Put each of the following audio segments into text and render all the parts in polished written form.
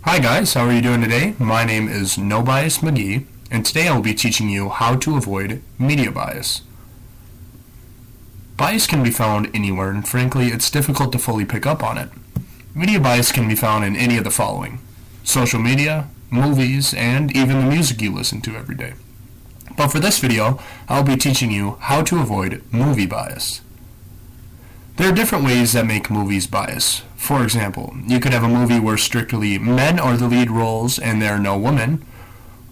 Hi guys, how are you doing today? My name is No Bias McGee, and today I will be teaching you how to avoid media bias. Bias can be found anywhere, and frankly, it's difficult to fully pick up on it. Media bias can be found in any of the following: social media, movies, and even the music you listen to every day. But for this video, I'll be teaching you how to avoid movie bias. There are different ways that make movies bias. For example, you could have a movie where strictly men are the lead roles and there are no women,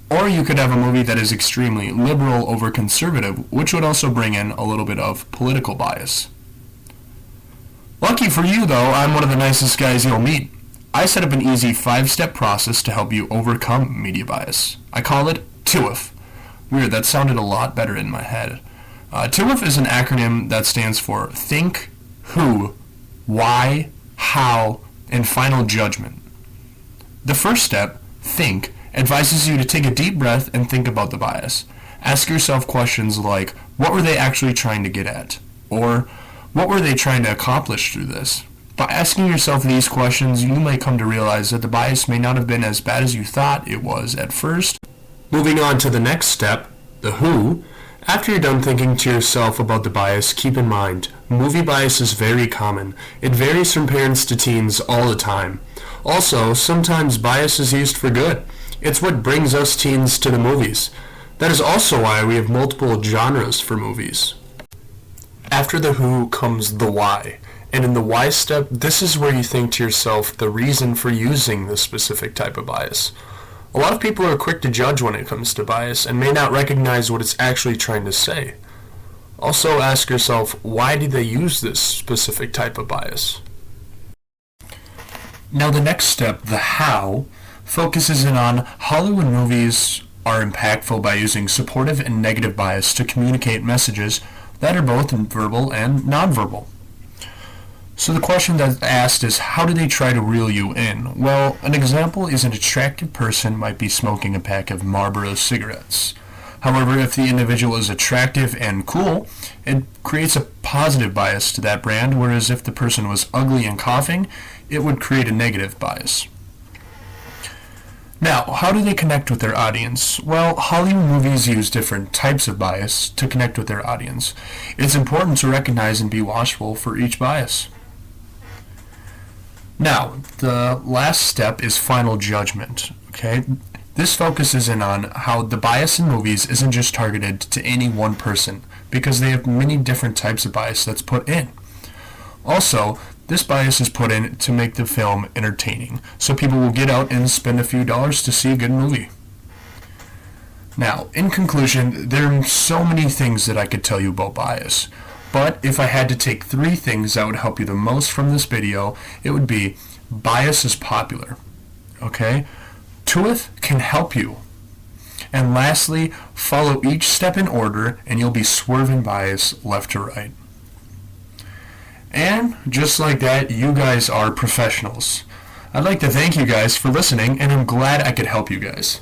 or you could have a movie that is extremely liberal over conservative, which would also bring in a little bit of political bias. Lucky for you though, I'm one of the nicest guys you'll meet. I set up an easy 5-step process to help you overcome media bias. I call it TUIF. Weird, that sounded a lot better in my head. TUIF is an acronym that stands for Think, Who, Why, How, and Final Judgment. The first step, think, advises you to take a deep breath and think about the bias. Ask yourself questions like, what were they actually trying to get at? Or, what were they trying to accomplish through this? By asking yourself these questions, you may come to realize that the bias may not have been as bad as you thought it was at first. Moving on to the next step, the who. After you're done thinking to yourself about the bias, keep in mind, movie bias is very common. It varies from parents to teens all the time. Also, sometimes bias is used for good. It's what brings us teens to the movies. That is also why we have multiple genres for movies. After the who comes the why. And in the why step, this is where you think to yourself the reason for using this specific type of bias. A lot of people are quick to judge when it comes to bias and may not recognize what it's actually trying to say. Also ask yourself, why did they use this specific type of bias? Now the next step, the how, focuses in on Hollywood movies are impactful by using supportive and negative bias to communicate messages that are both verbal and nonverbal. So the question that's asked is, how do they try to reel you in? Well, an example is an attractive person might be smoking a pack of Marlboro cigarettes. However, if the individual is attractive and cool, it creates a positive bias to that brand, whereas if the person was ugly and coughing, it would create a negative bias. Now, how do they connect with their audience? Well, Hollywood movies use different types of bias to connect with their audience. It's important to recognize and be watchful for each bias. Now, the last step is final judgment. Okay? This focuses in on how the bias in movies isn't just targeted to any one person, because they have many different types of bias that's put in. Also, this bias is put in to make the film entertaining, so people will get out and spend a few dollars to see a good movie. Now, in conclusion, there are so many things that I could tell you about bias. But if I had to take 3 things that would help you the most from this video, it would be bias is popular. Okay? TUIF can help you. And lastly, follow each step in order and you'll be swerving bias left to right. And just like that, you guys are professionals. I'd like to thank you guys for listening, and I'm glad I could help you guys.